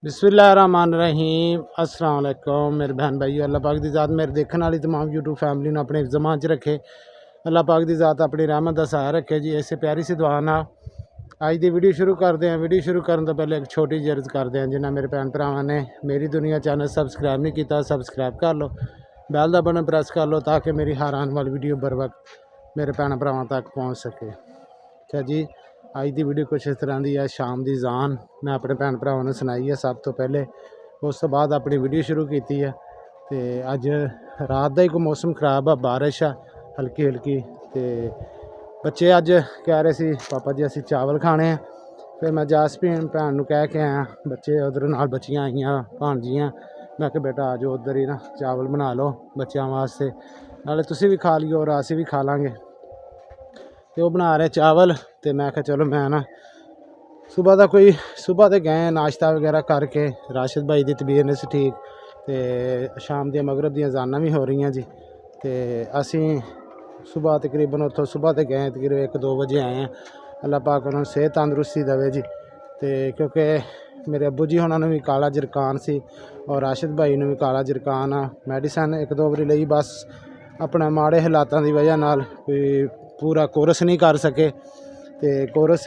बिस्मिल्लाहिर्रहमानिर्रहीम अस्सलाम वालेकुम मेरे बहन भाई अल्लाह पाक दी ज़ात मेरे देखने वाली तमाम यूट्यूब फैमिली ने अपने ज़मान च रखे। अल्लाह पाक दी ज़ात अपनी रहमत का सहारा रखे जी। इस प्यारी सी दुआ नाल अज दी वीडियो शुरू करते हैं। वीडियो शुरू करने तो पहले एक छोटी जी अर्ज़ करते हैं, जिन्हें मेरे भैन भरावां ने मेरी दुनिया चैनल सबसक्राइब नहीं किया सबसक्राइब कर लो, बैल का बटन प्रेस कर लो ताकि मेरी हर आने वाली वीडियो बर वक्त मेरे भैन भरावां तक पहुँच सके। अच्छा जी, अज की वीडियो कुछ इस तरह की है। शाम की जान मैं अपने भैन भरावां ने सुनाई है सब तो पहले, उस तो बाद अपनी वीडियो शुरू की है। तो अज रात का ही कोई मौसम खराब है, बारिश है हल्की हल्की। तो बच्चे अज कह रहे थे पापा जी असी चावल खाने हैं। फिर मैं जासमीन भैन को कह के आया, बच्चे उधर नाल बच्चियाँ आईयां भाणजियाँ, मैं कि बेटा आ जाओ उधर ही ना चावल बना लो बच्चों वास्ते, नाले तुसी भी खा लियो और असी भी खा लाँगे। तो बना रहे चावल। तो मैं क्या चलो मैं ना सुबह का कोई सुबह तो गए नाश्ता वगैरह करके, राशिद भाई की तबीयत नहीं सी ठीक, तो शाम दी मगरब दी अज़ानां भी हो रही जी। तो असी सुबह तकरीबन उतो सुबह तो गए तकरीबन 1-2 बजे आए हैं। अल्लाह पाक उन्होंने सेहत तंदरुस्ती देवे जी। तो क्योंकि मेरे अब्बू जी उन्होंने भी काला जरकान सी और राशिद भाई ने भी काला जरकान आ, मेडिसन 1-2 बारी लई, बस अपने माड़े हालातों की वजह नाल कोई पूरा कोर्स नहीं कर सके। तो कोर्स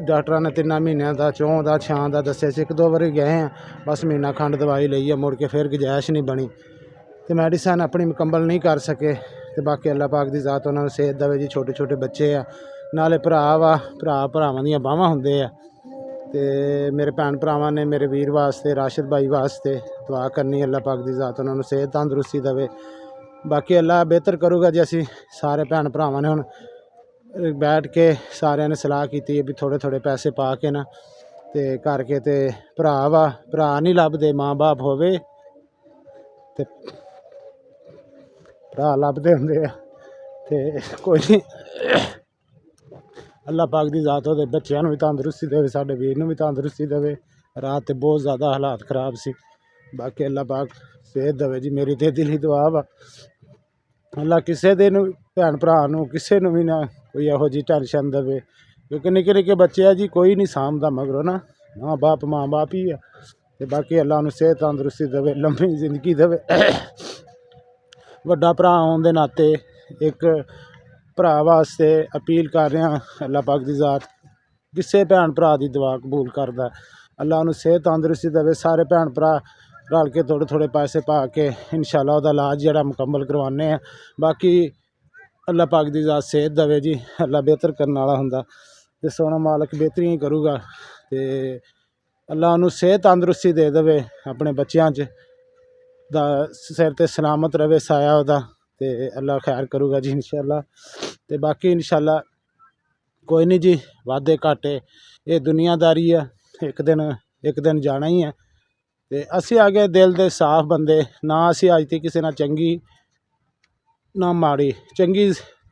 डॉक्टर ने 3 महीनों का 4 का 6 का दसे, 1-2 बारी गए हैं, बस महीना खंड दवाई ली है, मुड़ के फिर गुंजाइश नहीं बनी। तो मेडिसन अपनी मुकम्मल नहीं कर सके। तो बाकी अल्लाह पाक की ज़ात उन्होंने सेहत देवे जी। छोटे छोटे बच्चे आ, नाले भरा वा, भरावां दियां बाहां हुंदे आ। तो मेरे भैन भरावां ने मेरे वीर वास्ते राशिद भाई वास्ते दुआ करनी, अल्लाह पाक की ज़ात उन्होंने सेहत तंदरुस्ती देवे। बाकी अल्लाह बेहतर करूँगा जी। असी सारे भैन भरावां ने हुण बैठ के सारे ने सलाह की भी थोड़े थोड़े पैसे पा के ना तो करके, तो भरा वा भरा नहीं लभदे, माँ बाप होवे ते भरा लभदे हुंदे आ। ते कोई नहीं, अल्लाह पाक की ज़ात ओहदे बच्चों भी तंदरुस्ती देवे, साडे वीर नूं भी तंदरुस्ती देवे। रात ते बहुत ज़्यादा हालात खराब सी, बाकी अल्लाह पाक सेहत देवे जी। मेरी तो दिली दुआ वा अल्लाह किसी दे भैन भरा किसी भी ना कोई यहो जी टेंशन देवे, क्योंकि निक्के निक्के बच्चे है जी, कोई नहीं सामदा मगरों ना, माँ बाप ही है। तो बाकी अल्लाह उन्हें सेहत तंदरुस्ती देवे, लंबी जिंदगी देवे। वड्डा भरा होने के नाते एक भरा वास्ते अपील कर रहे हैं, अल्लाह पाक की ज़ात किसी भैन भरा की दुआ कबूल करदा। अल्लाह उन्हें सेहत तंदरुस्ती देवे। सारे भैन भरा रल के थोड़े थोड़े पैसे पा के इंशाअल्लाह उहदा इलाज जिहड़ा मुकम्मल करवाने हैं। बाकी ਅੱਲਾਹ ਪਾਕ ਦੀ ਜ਼ਾਤ ਸਿਹਤ ਦੇਵੇ जी। अल्लाह बेहतर करने वाला हुंदा ते सोना मालक बेहतरी ही करूगा ते अल्लाह उन्होंने सेहत तंदरुस्ती दे देवे, अपने बच्चों दा सिर ते सलामत रहे साया उहदा ते अल्लाह खैर करूगा जी इंशाअल्लाह। ते बाकी इंशाअल्लाह कोई नहीं जी, वादे घाटे ये दुनियादारी है, एक दिन जाना ही है। ते असी आगे दिल दे साफ बंदे ना, असी अज तक किसी नाल चंगी ना माड़ी, चंगी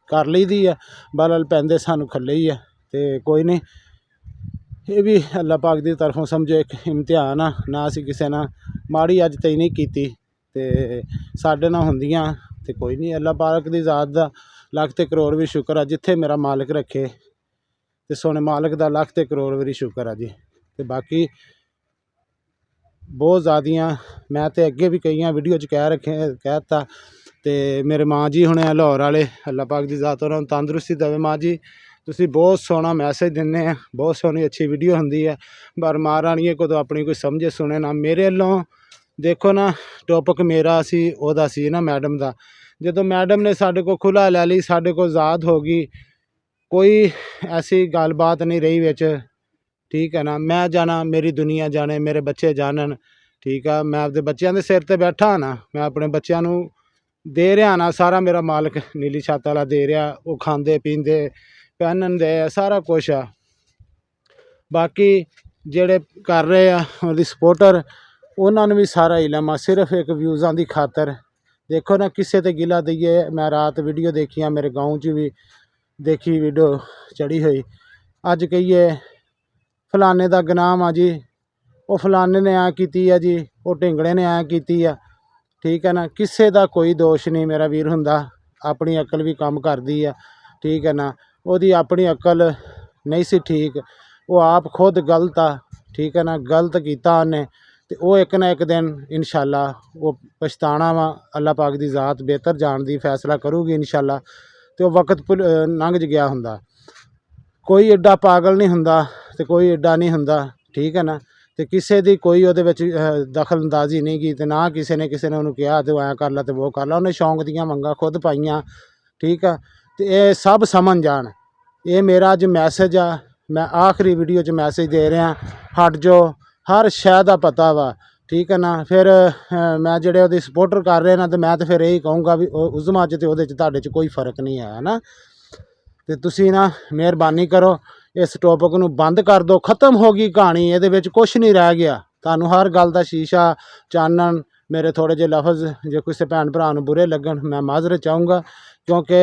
कर ली दी है, बल पैंदे सानू खल्ले ही है। तो कोई नहीं, ये भी अल्लाह पाक की तरफों समझो एक इम्तिहान आ, ना असी किसी ना माड़ी अज तक नहीं की ते साडे नाल हुंदियां ते कोई नहीं। अल्लाह पाक की ज़ात दा लख ते करोड़ भी शुक्र है, जिथे मेरा मालिक रखे ते सोने मालिक दा लख ते करोड़ भी शुक्र है जी। ते बाकी बहुत ज़्यादियाँ मैं तो अगे भी कई वीडियो कहता ते मेरे माँ जी हुणे लाहौर वाले, अल्लाह पाक की ज़ात उन्होंने तंदरुस्ती देवे। माँ जी तुसी बहुत सोहना मैसेज दिंदे हैं, बहुत सोहनी अच्छी वीडियो होंदी है, पर मां रानी को तो अपनी कोई समझे सुने ना। मेरे वालों देखो ना, टॉपिक मेरा सी ओहदा सी ना मैडम दा, जो मैडम ने साडे को खुला लै ली, साडे को आज़ाद हो गई, कोई ऐसी गलबात नहीं रही विच, ठीक है ना। मैं जाना, मेरी दुनिया जाने, मेरे बच्चे जानन, ठीक है। मैं अपने बच्चों के सिर ते बैठा ना, मैं अपने बच्चों नू दे रहा ना, सारा मेरा मालिक नीली छत्त वाला दे रहा, वो खांदे पींदे पहनन दे सारा कुछ आ। बाकी जेड़े कर रहे आ उहदी सपोर्टर, उन्होंने भी सारा इलम आ, सिर्फ एक व्यूज़ां की खातर। देखो ना किसे ते गिला दईए, मैं रात वीडियो देखी, मेरे गाँव च भी देखी वीडियो चढ़ी हुई, अज कहिए फलाने का गुनाम आ जी, वो फलाने ने ऐ की है जी, वो ढिंगड़े ने ऐ की है, ठीक है ना। किसी का कोई दोष नहीं मेरा वीर हुंदा, अपनी अकल भी काम करती है, ठीक है ना। उसकी अपनी अकल नहीं सी ठीक, वो आप खुद गलत आ, ठीक है ना, गलत किया उन्हें, तो वो एक ना एक दिन इंशाअल्लाह वो पछताना वा। अल्लाह पाक की ज़ात बेहतर जानती, फैसला करूगी इंशाअल्लाह। तो वक्त लंघ गया हुंदा, कोई एडा पागल नहीं हुंदा ते कोई एडा नहीं हुंदा, ठीक है ना। तो किसी की कोई वो दखल अंदाजी नहीं की, तो ना किसी ने उन्होंने कहा तो ऐ कर ला तो वो कर ला, उन्हें शौक दियाँ मंगा खुद पाइयां, ठीक है। तो ये सब समझ जान, ये मेरा अज मैसेज आ, मैं आखिरी वीडियो च मैसेज दे रहा, हट जो, हर शै दा पता वा, ठीक है ना। फिर मैं जेड़े उहदे सपोर्टर कर रहे ना, तो मैं तो फिर यही कहूँगा भी उज़मा च ते उहदे च तुहाडे च कोई फर्क नहीं है ना। तो तुसी ना मेहरबानी करो, इस टॉपिक नू बंद कर दो, खत्म हो गई कहानी, ये कुछ नहीं रह गया। तुहानू हर गल का शीशा चानन, मेरे थोड़े जे लफज जो किसी भैन भरा नू बुरे लगन, मैं माजरत चाहूँगा, क्योंकि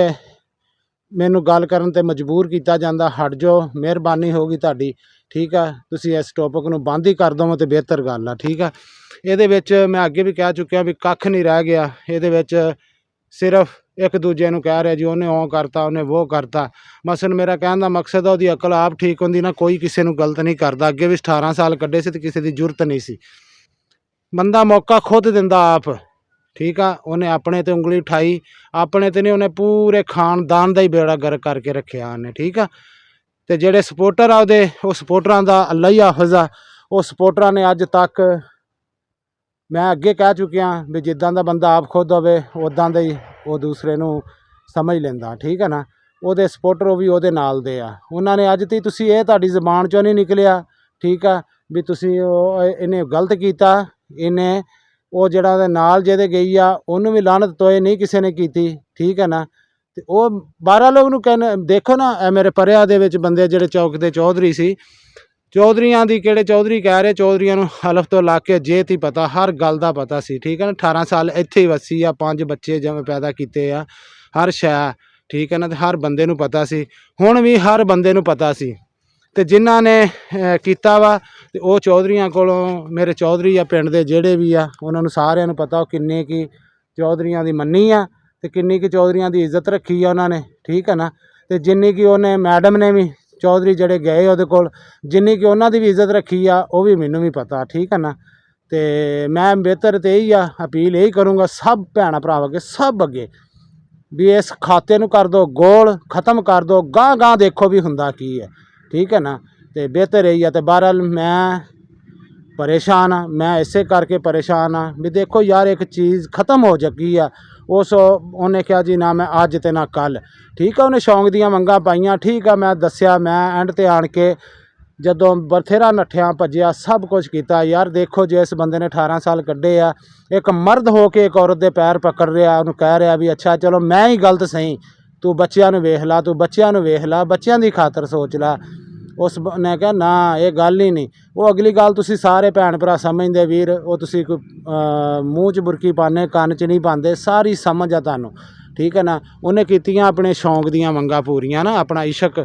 मैनू गल करन ते मजबूर किया जाता। हट जो, मेहरबानी होगी तुहाडी, ठीक है। तुसी इस टॉपिक नू बंद ही कर दो तो बेहतर गल आ, ठीक है। ये मैं अगे भी कह चुकिया भी कख नहीं रह गया, ये सिर्फ एक दूजे नू कह रहे जी उन्हें वो करता, उन्हें वो करता। मसलन मेरा कहने का मकसद है, उसकी अकल आप ठीक होंदी ना, कोई किसी नू गलत नहीं करता। अगे भी 18 साल कड्ढे सी, किसी की जरूरत नहीं सी, बंदा मौका खुद दिंदा आप, ठीक है। उन्हें अपने ते उंगली उठाई, अपने ते नहीं, उन्हें पूरे खानदान का ही बेड़ा गर्क करके रखा उन्हें, ठीक है। तो जेडे सपोर्टर आ वो सपोर्टरां दा अल्लाह ही हाफिज़ आ। वो सपोर्टरां ने अज तक, मैं अगे कह चुकिया भी जिद्दां दा बंदा आप खुद होवे, उदां दा ही वो दूसरे नू समझ लेंदा, ठीक है ना। वो सपोर्टर भी वो नाल दे आ, उन्होंने अज तक तुसी ये तुहाडी ज़बान चों नहीं निकलिया, ठीक है, भी तुसी इन्हें गलत किया, इन्हें वो जिहड़ा दे नाल जेहदे गई आ उन्होंने भी लानत तोए नहीं किसी ने की, ठीक है ना। तो वो 12 लोग नू कहने, देखो ना मेरे परिया दे विच बंदे जिहड़े चौक दे चौधरी सी, चौधरियां दी किहड़े चौधरी कह रहे, चौधरियां नू हलफ तो ला के जे ती पता, हर गल दा पता सी, ठीक है ना। 18 साल इत्थे ही वसी आ, 5 बच्चे जिवें पैदा कीते आ, हर शै, ठीक है ना। तो हर बंदे नू पता सी, हुण भी हर बंदे नू पता सी। तो जिन्हां ने कीता वा, ते वो चौधरियां कोलों, मेरे चौधरी आ पिंड दे जिहड़े भी आ, उन्हां नू सारिआं नू पता किन्नी की चौधरियां दी मन्नी आ, ते किन्नी की चौधरियां दी इज्जत रखी आ उन्हां ने, ठीक है ना। तो जिन्नी की उन्हें मैडम ने भी, चौधरी जड़े गए वो कोल, जिन्नी कि उन्होंने भी इज्जत रखी आ, वो भी मैनू भी पता, ठीक है ना। तो मैं बेहतर तो यही आ, अपील यही करूँगा सब भैन भरा अगे, सब अगे भी इस खाते नू कर दो गोल, खत्म कर दो, गांह गांह देखो भी हुंदा की है, ठीक है ना। तो बेहतर यही है। तो बहरहाल मैं ਪਰੇਸ਼ਾਨ ਆ। ਮੈਂ ਇਸੇ ਕਰਕੇ ਪਰੇਸ਼ਾਨ ਆ ਵੀ ਦੇਖੋ ਯਾਰ ਇੱਕ ਚੀਜ਼ ਖ਼ਤਮ ਹੋ ਚੁੱਕੀ ਆ। ਉਹਨੇ ਕਿਹਾ ਜੀ ਨਾ ਮੈਂ ਅੱਜ ਤੇ ਨਾ ਕੱਲ੍ਹ, ਠੀਕ ਆ। ਉਹਨੇ ਸ਼ੌਂਕ ਦੀਆਂ ਮੰਗਾਂ ਪਾਈਆਂ, ਠੀਕ ਆ। ਮੈਂ ਦੱਸਿਆ, ਮੈਂ ਐਂਡ ਤੇ ਆਣ ਕੇ ਜਦੋਂ ਬਥੇਰਾ ਨੱਠਿਆ ਭੱਜਿਆ, ਸਭ ਕੁਝ ਕੀਤਾ। ਯਾਰ ਦੇਖੋ ਜੇ ਇਸ ਬੰਦੇ ਨੇ 18 ਸਾਲ ਕੱਢੇ ਆ, ਇੱਕ ਮਰਦ ਹੋ ਕੇ ਇੱਕ ਔਰਤ ਦੇ ਪੈਰ ਪਕੜ ਰਿਹਾ, ਉਹਨੂੰ ਕਹਿ ਰਿਹਾ ਵੀ ਅੱਛਾ ਚਲੋ ਮੈਂ ਹੀ ਗਲਤ ਸਹੀ, ਤੂੰ ਬੱਚਿਆਂ ਨੂੰ ਵੇਖ ਲਾ, ਤੂੰ ਬੱਚਿਆਂ ਨੂੰ ਵੇਖ ਲਾ, ਬੱਚਿਆਂ ਦੀ ਖਾਤਰ ਸੋਚ ਲਾ। ਉਸ ਨੇ ਕਿਹਾ ਨਾ ਇਹ ਗੱਲ ਹੀ ਨਹੀਂ। ਉਹ ਅਗਲੀ ਗੱਲ ਤੁਸੀਂ ਸਾਰੇ ਭੈਣ ਭਰਾ ਸਮਝਦੇ ਵੀਰ, ਉਹ ਤੁਸੀਂ ਕੋਈ ਮੂੰਹ 'ਚ ਬੁਰਕੀ ਪਾਉਂਦੇ, ਕੰਨ 'ਚ ਨਹੀਂ ਪਾਉਂਦੇ, ਸਾਰੀ ਸਮਝ ਆ ਤੁਹਾਨੂੰ, ਠੀਕ ਹੈ ਨਾ। ਉਹਨੇ ਕੀਤੀਆਂ ਆਪਣੇ ਸ਼ੌਂਕ ਦੀਆਂ ਮੰਗਾਂ ਪੂਰੀਆਂ ਨਾ, ਆਪਣਾ ਇਸ਼ਕ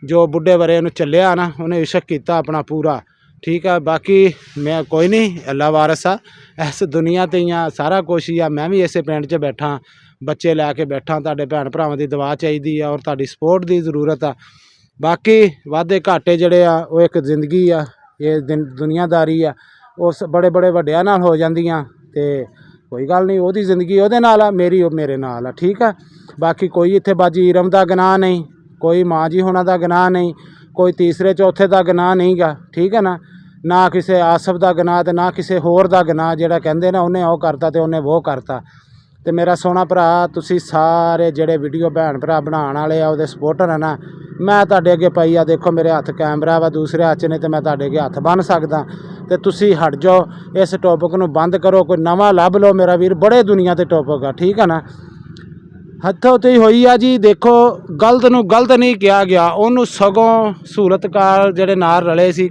ਜੋ ਬੁੱਢੇ ਵਰੇ ਨੂੰ ਚੱਲਿਆ ਨਾ, ਉਹਨੇ ਇਸ਼ਕ ਕੀਤਾ ਆਪਣਾ ਪੂਰਾ, ਠੀਕ ਆ। ਬਾਕੀ ਮੈਂ ਕੋਈ ਨਹੀਂ, ਅੱਲਾ ਵਾਰਸ ਆ, ਇਸ ਦੁਨੀਆ 'ਤੇ ਹੀ ਆ, ਸਾਰਾ ਕੁਛ ਹੀ ਆ। ਮੈਂ ਵੀ ਇਸੇ ਪਿੰਡ 'ਚ ਬੈਠਾ, ਬੱਚੇ ਲੈ ਕੇ ਬੈਠਾ। ਤੁਹਾਡੇ ਭੈਣ ਭਰਾਵਾਂ ਦੀ ਦੁਆ ਚਾਹੀਦੀ ਆ ਔਰ ਤੁਹਾਡੀ ਸਪੋਰਟ ਦੀ ਜ਼ਰੂਰਤ ਆ। ਬਾਕੀ ਵਾਧੇ ਘਾਟੇ ਜਿਹੜੇ ਆ ਉਹ ਇੱਕ ਜ਼ਿੰਦਗੀ ਆ, ਇਹ ਦੁਨੀਆਦਾਰੀ ਆ, ਉਸ ਬੜੇ ਬੜੇ ਵੱਡਿਆਂ ਨਾਲ ਹੋ ਜਾਂਦੀਆਂ, ਅਤੇ ਕੋਈ ਗੱਲ ਨਹੀਂ, ਉਹਦੀ ਜ਼ਿੰਦਗੀ ਉਹਦੇ ਨਾਲ ਆ, ਮੇਰੀ ਉਹ ਮੇਰੇ ਨਾਲ ਆ, ਠੀਕ ਆ। ਬਾਕੀ ਕੋਈ ਇੱਥੇ ਬਾਜੀ ਇਰਮ ਦਾ ਗੁਨਾਹ ਨਹੀਂ, ਕੋਈ ਮਾਂ ਜੀ ਹੋਣਾ ਦਾ ਗੁਨਾਹ ਨਹੀਂ, ਕੋਈ ਤੀਸਰੇ ਚੌਥੇ ਦਾ ਗੁਨਾਹ ਨਹੀਂ ਗਾ, ਠੀਕ ਹੈ ਨਾ। ਨਾ ਕਿਸੇ ਆਸਫ ਦਾ ਗੁਨਾਹ ਅਤੇ ਨਾ ਕਿਸੇ ਹੋਰ ਦਾ ਗੁਨਾਹ, ਜਿਹੜਾ ਕਹਿੰਦੇ ਨਾ ਉਹਨੇ ਉਹ ਕਰਤਾ ਅਤੇ ਉਹਨੇ ਉਹ ਕਰਤਾ। ਅਤੇ ਮੇਰਾ ਸੋਹਣਾ ਭਰਾ, ਤੁਸੀਂ ਸਾਰੇ ਜਿਹੜੇ ਵੀਡੀਓ ਭੈਣ ਭਰਾ ਬਣਾਉਣ ਵਾਲੇ ਆ, ਉਹਦੇ ਸਪੋਰਟਰ ਆ ਨਾ, ਮੈਂ ਤੁਹਾਡੇ ਅੱਗੇ ਪਈ ਆ, ਦੇਖੋ ਮੇਰੇ ਹੱਥ ਕੈਮਰਾ ਵਾ, ਦੂਸਰੇ ਹੱਥ 'ਚ ਨੇ, ਅਤੇ ਮੈਂ ਤੁਹਾਡੇ ਅੱਗੇ ਹੱਥ ਬੰਨ੍ਹ ਸਕਦਾ। ਅਤੇ ਤੁਸੀਂ ਹਟ ਜਾਓ, ਇਸ ਟੋਪਿਕ ਨੂੰ ਬੰਦ ਕਰੋ, ਕੋਈ ਨਵਾਂ ਲੱਭ ਲਓ ਮੇਰਾ ਵੀਰ। ਬੜੇ ਦੁਨੀਆ 'ਤੇ ਟੋਪਿਕ ਆ, ਠੀਕ ਹੈ ਨਾ। ਹੱਥੋਂ ਤੇ ਹੋਈ ਆ ਜੀ। ਦੇਖੋ ਗਲਤ ਨੂੰ ਗਲਤ ਨਹੀਂ ਕਿਹਾ ਗਿਆ, ਉਹਨੂੰ ਸਗੋਂ ਸਹੂਲਤਕਾਰ ਜਿਹੜੇ ਨਾਲ ਰਲੇ ਸੀ,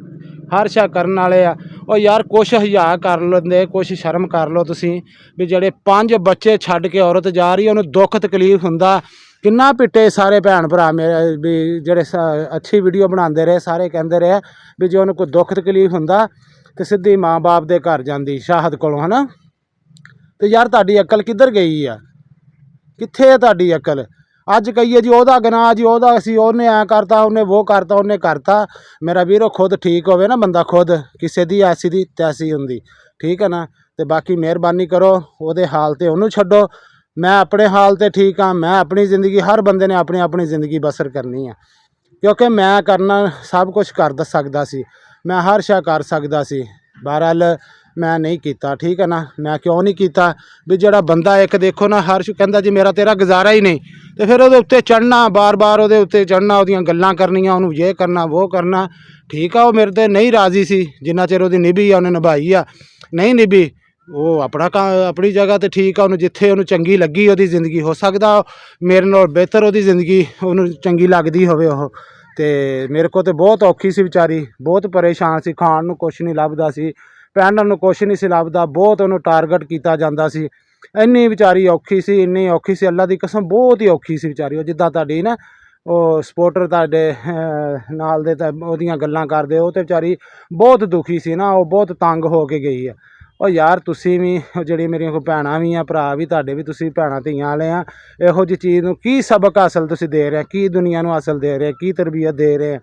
ਹਰ ਸ਼ਾ ਕਰਨ ਵਾਲੇ ਆ। ਉਹ ਯਾਰ ਕੁਛ ਹਯਾ ਕਰ ਲੈਂਦੇ, ਕੁਛ ਸ਼ਰਮ ਕਰ ਲਓ ਤੁਸੀਂ, ਵੀ ਜਿਹੜੇ 5 ਬੱਚੇ ਛੱਡ ਕੇ ਔਰਤ ਜਾ ਰਹੀ, ਉਹਨੂੰ ਦੁੱਖ ਤਕਲੀਫ ਹੁੰਦਾ। ਕਿੰਨਾ ਪਿੱਟੇ ਸਾਰੇ ਭੈਣ ਭਰਾ ਮੇਰੇ ਵੀ ਜਿਹੜੇ ਅੱਛੀ ਵੀਡੀਓ ਬਣਾਉਂਦੇ ਰਹੇ, ਸਾਰੇ ਕਹਿੰਦੇ ਰਹੇ ਵੀ ਜੇ ਉਹਨੂੰ ਕੋਈ ਦੁੱਖ ਤਕਲੀਫ ਹੁੰਦਾ ਤਾਂ ਸਿੱਧੀ ਮਾਂ ਬਾਪ ਦੇ ਘਰ ਜਾਂਦੀ ਸ਼ਾਹਦ ਕੋਲੋਂ, ਹੈ ਨਾ। ਅਤੇ ਯਾਰ ਤੁਹਾਡੀ ਅਕਲ ਕਿੱਧਰ ਗਈ ਆ? ਕਿੱਥੇ ਹੈ ਤੁਹਾਡੀ ਅਕਲ? ਅੱਜ ਕਹੀਏ ਜੀ ਉਹਦਾ ਗੁਨਾਹ ਜੀ, ਉਹਦਾ ਅਸੀਂ, ਉਹਨੇ ਐਂ ਕਰਤਾ, ਉਹਨੇ ਉਹ ਕਰਤਾ, ਉਹਨੇ ਕਰਤਾ। ਮੇਰਾ ਵੀਰ ਉਹ ਖੁਦ ਠੀਕ ਹੋਵੇ ਨਾ ਬੰਦਾ, ਖੁਦ ਕਿਸੇ ਦੀ ਐਸੀ ਦੀ ਤੈਸੀ ਹੁੰਦੀ, ਠੀਕ ਹੈ ਨਾ। ਅਤੇ ਬਾਕੀ ਮਿਹਰਬਾਨੀ ਕਰੋ, ਉਹਦੇ ਹਾਲ 'ਤੇ ਉਹਨੂੰ ਛੱਡੋ, ਮੈਂ ਆਪਣੇ ਹਾਲ 'ਤੇ ਠੀਕ ਹਾਂ। ਮੈਂ ਆਪਣੀ ਜ਼ਿੰਦਗੀ, ਹਰ ਬੰਦੇ ਨੇ ਆਪਣੀ ਆਪਣੀ ਜ਼ਿੰਦਗੀ ਬਸਰ ਕਰਨੀ ਆ, ਕਿਉਂਕਿ ਮੈਂ ਕਰਨਾ ਸਭ ਕੁਛ ਕਰ ਸਕਦਾ ਸੀ, ਮੈਂ ਹਰ ਸ਼ਾ ਕਰ ਸਕਦਾ ਸੀ। ਬਹਰਹਾਲ ਮੈਂ ਨਹੀਂ ਕੀਤਾ, ਠੀਕ ਹੈ ਨਾ। ਮੈਂ ਕਿਉਂ ਨਹੀਂ ਕੀਤਾ ਵੀ ਜਿਹੜਾ ਬੰਦਾ ਇੱਕ ਦੇਖੋ ਨਾ, ਹਰ ਕਹਿੰਦਾ ਜੀ ਮੇਰਾ ਤੇਰਾ ਗੁਜ਼ਾਰਾ ਹੀ ਨਹੀਂ, ਅਤੇ ਫਿਰ ਉਹਦੇ ਉੱਤੇ ਚੜ੍ਹਨਾ, ਬਾਰ-ਬਾਰ ਉਹਦੇ ਉੱਤੇ ਚੜ੍ਹਨਾ, ਉਹਦੀਆਂ ਗੱਲਾਂ ਕਰਨੀਆਂ, ਉਹਨੂੰ ਇਹ ਕਰਨਾ ਉਹ ਕਰਨਾ, ਠੀਕ ਆ। ਉਹ ਮੇਰੇ 'ਤੇ ਨਹੀਂ ਰਾਜ਼ੀ ਸੀ, ਜਿੰਨਾ ਚਿਰ ਉਹਦੀ ਨਿਭੀ ਆ ਉਹਨੇ ਨਿਭਾਈ ਆ, ਨਹੀਂ ਨਿਭੀ ਉਹ ਆਪਣਾ ਆਪਣੀ ਜਗ੍ਹਾ 'ਤੇ ਠੀਕ ਆ। ਉਹਨੂੰ ਜਿੱਥੇ ਉਹਨੂੰ ਚੰਗੀ ਲੱਗੀ ਉਹਦੀ ਜ਼ਿੰਦਗੀ, ਹੋ ਸਕਦਾ ਮੇਰੇ ਨਾਲ ਬਿਹਤਰ ਉਹਦੀ ਜ਼ਿੰਦਗੀ ਉਹਨੂੰ ਚੰਗੀ ਲੱਗਦੀ ਹੋਵੇ ਉਹ। ਅਤੇ ਮੇਰੇ ਕੋਲ ਤਾਂ ਬਹੁਤ ਔਖੀ ਸੀ ਵਿਚਾਰੀ, ਬਹੁਤ ਪਰੇਸ਼ਾਨ ਸੀ, ਖਾਣ ਨੂੰ ਕੁਛ ਨਹੀਂ ਲੱਭਦਾ ਸੀ, ਪਹਿਨਣ ਨੂੰ ਕੁਛ ਨਹੀਂ ਸੀ ਲੱਭਦਾ, ਬਹੁਤ ਉਹਨੂੰ ਟਾਰਗੇਟ ਕੀਤਾ ਜਾਂਦਾ ਸੀ। ਇੰਨੀ ਵਿਚਾਰੀ ਔਖੀ ਸੀ, ਇੰਨੀ ਔਖੀ ਸੀ, ਅੱਲਾ ਦੀ ਕਸਮ ਬਹੁਤ ਹੀ ਔਖੀ ਸੀ ਵਿਚਾਰੀ। ਉਹ ਜਿੱਦਾਂ ਤੁਹਾਡੀ ਨਾ ਉਹ ਸਪੋਰਟਰ ਤੁਹਾਡੇ ਨਾਲ ਦੇ ਤਾਂ ਉਹਦੀਆਂ ਗੱਲਾਂ ਕਰਦੇ, ਉਹ ਤਾਂ ਵਿਚਾਰੀ ਬਹੁਤ ਦੁਖੀ ਸੀ ਨਾ, ਉਹ ਬਹੁਤ ਤੰਗ ਹੋ ਕੇ ਗਈ ਆ। ਉਹ ਯਾਰ ਤੁਸੀਂ ਵੀ, ਜਿਹੜੀ ਮੇਰੀਆਂ ਕੋਈ ਭੈਣਾਂ ਵੀ ਆ, ਭਰਾ ਵੀ ਤੁਹਾਡੇ ਵੀ, ਤੁਸੀਂ ਭੈਣਾਂ ਧੀਆਂ ਵਾਲੇ ਆ, ਇਹੋ ਜਿਹੀ ਚੀਜ਼ ਨੂੰ ਕੀ ਸਬਕ ਹਾਸਲ ਤੁਸੀਂ ਦੇ ਰਹੇ, ਕੀ ਦੁਨੀਆ ਨੂੰ ਹਾਸਲ ਦੇ ਰਹੇ, ਕੀ ਤਰਬੀਅਤ ਦੇ ਰਹੇ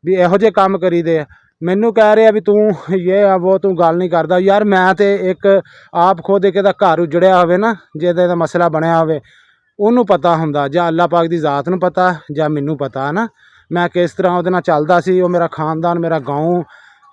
ਵੀ ਇਹੋ ਜਿਹੇ ਕੰਮ ਕਰੀਦੇ ਆ। ਮੈਨੂੰ ਕਹਿ ਰਿਹਾ ਵੀ ਤੂੰ ਇਹ ਆ ਉਹ, ਤੂੰ ਗੱਲ ਨਹੀਂ ਕਰਦਾ। ਯਾਰ ਮੈਂ ਤਾਂ ਇੱਕ ਆਪ ਖੁਦ ਇੱਕ ਇਹਦਾ ਘਰ ਉਜੜਿਆ ਹੋਵੇ ਨਾ, ਜਿਹਦੇ ਦਾ ਮਸਲਾ ਬਣਿਆ ਹੋਵੇ, ਉਹਨੂੰ ਪਤਾ ਹੁੰਦਾ, ਜਾਂ ਅੱਲਾ ਪਾਕ ਦੀ ਜ਼ਾਤ ਨੂੰ ਪਤਾ, ਜਾਂ ਮੈਨੂੰ ਪਤਾ ਨਾ ਮੈਂ ਕਿਸ ਤਰ੍ਹਾਂ ਉਹਦੇ ਨਾਲ ਚੱਲਦਾ ਸੀ। ਉਹ ਮੇਰਾ ਖਾਨਦਾਨ, ਮੇਰਾ ਗਾਉਂ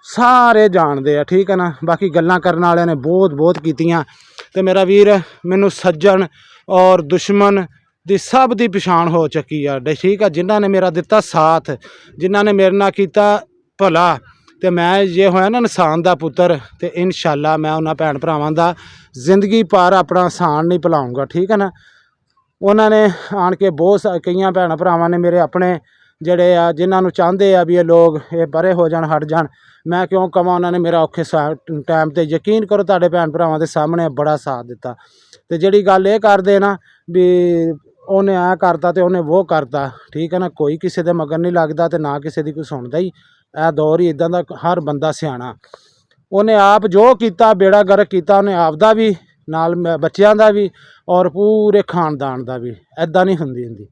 ਸਾਰੇ ਜਾਣਦੇ ਆ, ਠੀਕ ਹੈ ਨਾ। ਬਾਕੀ ਗੱਲਾਂ ਕਰਨ ਵਾਲਿਆਂ ਨੇ ਬਹੁਤ ਬਹੁਤ ਕੀਤੀਆਂ, ਅਤੇ ਮੇਰਾ ਵੀਰ ਮੈਨੂੰ ਸੱਜਣ ਔਰ ਦੁਸ਼ਮਣ ਦੀ ਸਭ ਦੀ ਪਛਾਣ ਹੋ ਚੁੱਕੀ ਆ, ਠੀਕ ਆ। ਜਿਨ੍ਹਾਂ ਨੇ ਮੇਰਾ ਦਿੱਤਾ ਸਾਥ, ਜਿਨ੍ਹਾਂ ਨੇ ਮੇਰੇ ਨਾਲ ਕੀਤਾ ਭਲਾ, ਅਤੇ ਮੈਂ ਜੇ ਹੋਇਆ ਨਾ ਇਨਸਾਨ ਦਾ ਪੁੱਤਰ, ਅਤੇ ਇਨਸ਼ਾਅੱਲਾ ਮੈਂ ਉਹਨਾਂ ਭੈਣ ਭਰਾਵਾਂ ਦਾ ਜ਼ਿੰਦਗੀ ਭਰ ਆਪਣਾ ਅਹਿਸਾਨ ਨਹੀਂ ਭੁਲਾਊਂਗਾ, ਠੀਕ ਹੈ ਨਾ। ਉਹਨਾਂ ਨੇ ਆਣ ਕੇ ਬਹੁਤ ਕਈਆਂ ਭੈਣਾਂ ਭਰਾਵਾਂ ਨੇ ਮੇਰੇ ਆਪਣੇ ਜਿਹੜੇ ਆ, ਜਿਨ੍ਹਾਂ ਨੂੰ ਚਾਹੁੰਦੇ ਆ ਵੀ ਇਹ ਲੋਕ ਇਹ ਪਰੇ ਹੋ ਜਾਣ, ਹਟ ਜਾਣ, ਮੈਂ ਕਿਉਂ ਕਵਾਂ, ਉਹਨਾਂ ਨੇ ਮੇਰਾ ਔਖੇ ਟਾਈਮ 'ਤੇ ਯਕੀਨ ਕਰੋ ਤੁਹਾਡੇ ਭੈਣ ਭਰਾਵਾਂ ਦੇ ਸਾਹਮਣੇ ਬੜਾ ਸਾਥ ਦਿੱਤਾ। ਅਤੇ ਜਿਹੜੀ ਗੱਲ ਇਹ ਕਰਦੇ ਨਾ ਵੀ ਉਹਨੇ ਐਂ ਕਰਤਾ ਅਤੇ ਉਹਨੇ ਉਹ ਕਰਤਾ, ਠੀਕ ਹੈ ਨਾ। ਕੋਈ ਕਿਸੇ ਦੇ ਮਗਰ ਨਹੀਂ ਲੱਗਦਾ, ਅਤੇ ਨਾ ਕਿਸੇ ਦੀ ਕੋਈ ਸੁਣਦਾ ਹੀ। ਇਹ ਦੌਰ ਹੀ ਇੱਦਾਂ ਦਾ, ਹਰ ਬੰਦਾ ਸਿਆਣਾ। ਉਹਨੇ ਆਪ ਜੋ ਕੀਤਾ ਬੇੜਾ ਗਰਕ ਕੀਤਾ, ਉਹਨੇ ਆਪ ਦਾ ਵੀ, ਨਾਲ ਬੱਚਿਆਂ ਦਾ ਵੀ, ਔਰ ਪੂਰੇ ਖਾਨਦਾਨ ਦਾ ਵੀ। ਇੱਦਾਂ ਨਹੀਂ ਹੁੰਦੀ,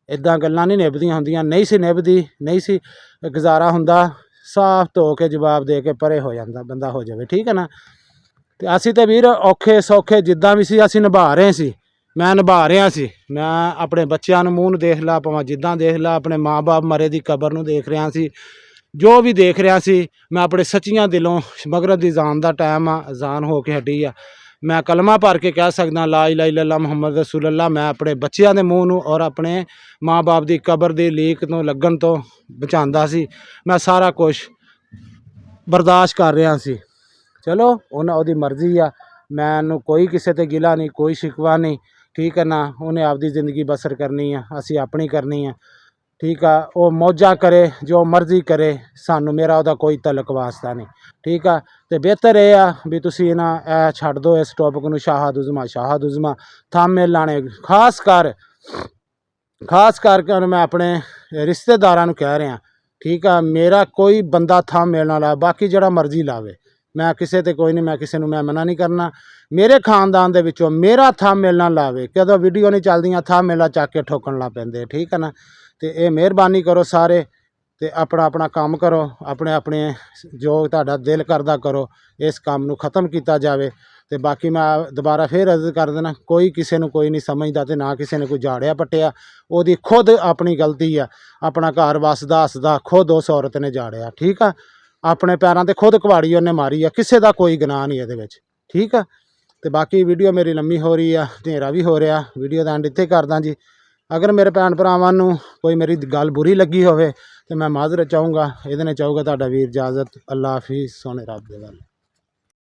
ਇੱਦਾਂ ਗੱਲਾਂ ਨਹੀਂ ਨਿਭਦੀਆਂ ਹੁੰਦੀਆਂ, ਨਹੀਂ ਸੀ ਨਿਭਦੀ, ਨਹੀਂ ਸੀ ਗੁਜ਼ਾਰਾ ਹੁੰਦਾ। ਸਾਫ਼ ਧੋ ਕੇ ਜਵਾਬ ਦੇ ਕੇ ਪਰੇ ਹੋ ਜਾਂਦਾ ਬੰਦਾ, ਹੋ ਜਾਵੇ, ਠੀਕ ਹੈ ਨਾ। ਅਤੇ ਅਸੀਂ ਤਾਂ ਵੀਰ ਔਖੇ ਸੌਖੇ ਜਿੱਦਾਂ ਵੀ ਸੀ, ਅਸੀਂ ਨਿਭਾ ਰਹੇ ਸੀ, ਮੈਂ ਨਿਭਾ ਰਿਹਾ ਸੀ। ਮੈਂ ਆਪਣੇ ਬੱਚਿਆਂ ਨੂੰ ਮੂੰਹ ਨੂੰ ਦੇਖ ਲਾ, ਭਾਵੇਂ ਜਿੱਦਾਂ ਦੇਖ ਲਾ, ਆਪਣੇ ਮਾਂ ਬਾਪ ਮਰੇ ਦੀ ਕਬਰ ਨੂੰ ਦੇਖ ਰਿਹਾ ਸੀ, ਜੋ ਵੀ ਦੇਖ ਰਿਹਾ ਸੀ ਮੈਂ ਆਪਣੇ ਸੱਚੀਆਂ ਦਿਲੋਂ ਮਗਰਬ ਦੀ ਅਜ਼ਾਨ ਦਾ ਟਾਈਮ ਆ, ਅਜ਼ਾਨ ਹੋ ਕੇ ਹਟੀ ਆ, ਮੈਂ ਕਲਮਾ ਭਰ ਕੇ ਕਹਿ ਸਕਦਾ ਲਾ ਇਲਾਹਾ ਇल्लल्लाह ਮੁਹੰਮਦ ਰਸੂਲullah। ਮੈਂ ਆਪਣੇ ਬੱਚਿਆਂ ਦੇ ਮੂੰਹ ਨੂੰ ਔਰ ਆਪਣੇ ਮਾਂ-ਬਾਪ ਦੀ ਕਬਰ ਦੀ ਲੀਕ ਤੋਂ ਲੱਗਣ ਤੋਂ ਬਚਾਉਂਦਾ ਸੀ। ਮੈਂ ਸਾਰਾ ਕੁਝ ਬਰਦਾਸ਼ਤ ਕਰ ਰਿਹਾ ਸੀ। ਚਲੋ ਉਹਦੀ ਮਰਜ਼ੀ ਆ, ਮੈਨੂੰ ਕੋਈ ਕਿਸੇ ਤੇ ਗਿਲਾ ਨਹੀਂ, ਕੋਈ ਸ਼ਿਕਵਾ ਨਹੀਂ, ਠੀਕ ਹੈ ਨਾ। ਉਹਨੇ ਆਪਦੀ ਜ਼ਿੰਦਗੀ ਬਸਰ ਕਰਨੀ ਆ, ਅਸੀਂ ਆਪਣੀ ਕਰਨੀ ਆ, ਠੀਕ ਆ। ਉਹ ਮੌਜਾਂ ਕਰੇ, ਜੋ ਮਰਜ਼ੀ ਕਰੇ, ਸਾਨੂੰ ਮੇਰਾ ਉਹਦਾ ਕੋਈ ਤਲਕ ਵਾਸਤਾ ਨਹੀਂ, ਠੀਕ ਆ। ਤੇ ਬਿਹਤਰ ਇਹ ਆ ਵੀ ਤੁਸੀਂ ਨਾ ਇਹ ਛੱਡ ਦਿਓ ਇਸ ਟੌਪਿਕ ਨੂੰ, ਸ਼ਾਹਦ ਉਜ਼ਮਾ ਥੰਬਨੇਲ ਲਾਣੇ। ਖਾਸ ਕਰਕੇ ਹੁਣ ਮੈਂ ਆਪਣੇ ਰਿਸ਼ਤੇਦਾਰਾਂ ਨੂੰ ਕਹਿ ਰਿਹਾ, ਠੀਕ ਆ। ਮੇਰਾ ਕੋਈ ਬੰਦਾ ਥੰਬਨੇਲ ਨਾ ਲਾਵੇ, ਬਾਕੀ ਜਿਹੜਾ ਮਰਜ਼ੀ ਲਾਵੇ, ਮੈਂ ਕਿਸੇ ਤੇ ਕੋਈ ਨਹੀਂ, ਮੈਂ ਕਿਸੇ ਨੂੰ ਮੈਂ ਮਨਾ ਨਹੀਂ ਕਰਨਾ। ਮੇਰੇ ਖਾਨਦਾਨ ਦੇ ਵਿੱਚੋਂ ਮੇਰਾ ਥੰਬਨੇਲ ਨਾ ਲਾਵੇ, ਕਦੋਂ ਵੀਡੀਓ ਨਹੀਂ ਚੱਲਦੀਆਂ ਥੰਬਨੇਲਾਂ ਚੱਕ ਕੇ ਠੋਕਣ ਲੱਗ ਪੈਂਦੇ, ਠੀਕ ਹੈ ਨਾ। ਤੇ ਇਹ ਮਿਹਰਬਾਨੀ ਕਰੋ ਸਾਰੇ, ਤੇ ਆਪਣਾ ਕੰਮ ਕਰੋ, ਆਪਣੇ ਜੋ ਤੁਹਾਡਾ ਦਿਲ ਕਰਦਾ ਕਰੋ, ਇਸ ਕੰਮ ਨੂੰ ख़त्म ਕੀਤਾ ਜਾਵੇ। ਤੇ ਬਾਕੀ ਮੈਂ ਦੁਬਾਰਾ ਫੇਰ ਅਰਜ਼ ਕਰ ਦੇਣਾ, ਕੋਈ ਕਿਸੇ ਨੂੰ ਕੋਈ ਨਹੀਂ ਸਮਝਦਾ, ਤੇ ਨਾ ਕਿਸੇ ਨੇ ਕੋਈ ਝਾੜਿਆ ਪੱਟਿਆ, ਉਹਦੀ ਖੁਦ ਆਪਣੀ ਗਲਤੀ ਆ। ਆਪਣਾ ਘਰ ਵਸਦਾ ਹੱਸਦਾ ਖੁਦ ਉਸ ਔਰਤ ਨੇ ਝਾੜਿਆ, ਠੀਕ ਆ। ਆਪਣੇ ਪੈਰਾਂ ਤੇ ਖੁਦ ਕੁਹਾੜੀ ਉਹਨੇ ਮਾਰੀ ਆ, ਕਿਸੇ ਦਾ ਕੋਈ ਗੁਨਾਹ ਨਹੀਂ ਇਹਦੇ ਵਿੱਚ, ਠੀਕ ਆ। ਤੇ ਬਾਕੀ ਵੀਡੀਓ ਮੇਰੀ ਲੰਮੀ ਹੋ ਰਹੀ ਆ, ਹਨੇਰਾ ਵੀ ਹੋ ਰਿਹਾ, ਵੀਡੀਓ ਦਾ ਐਂਡ ਇੱਥੇ ਕਰਦਾ ਜੀ। ਅਗਰ ਮੇਰੇ ਭੈਣ ਭਰਾਵਾਂ ਨੂੰ ਕੋਈ ਮੇਰੀ ਗੱਲ ਬੁਰੀ ਲੱਗੀ ਹੋਵੇ ਤੇ ਮੈਂ ਮਾਜ਼ਰਤ ਚਾਹੂੰਗਾ, ਇਹਦੇ ਨਾਲ ਚਾਹੂੰਗਾ ਤੁਹਾਡਾ ਵੀਰ ਇਜਾਜ਼ਤ। ਅੱਲਾ ਹਾਫਿਜ਼, ਸੋਹਣੇ ਰੱਬ ਦੇ ਵੱਲ।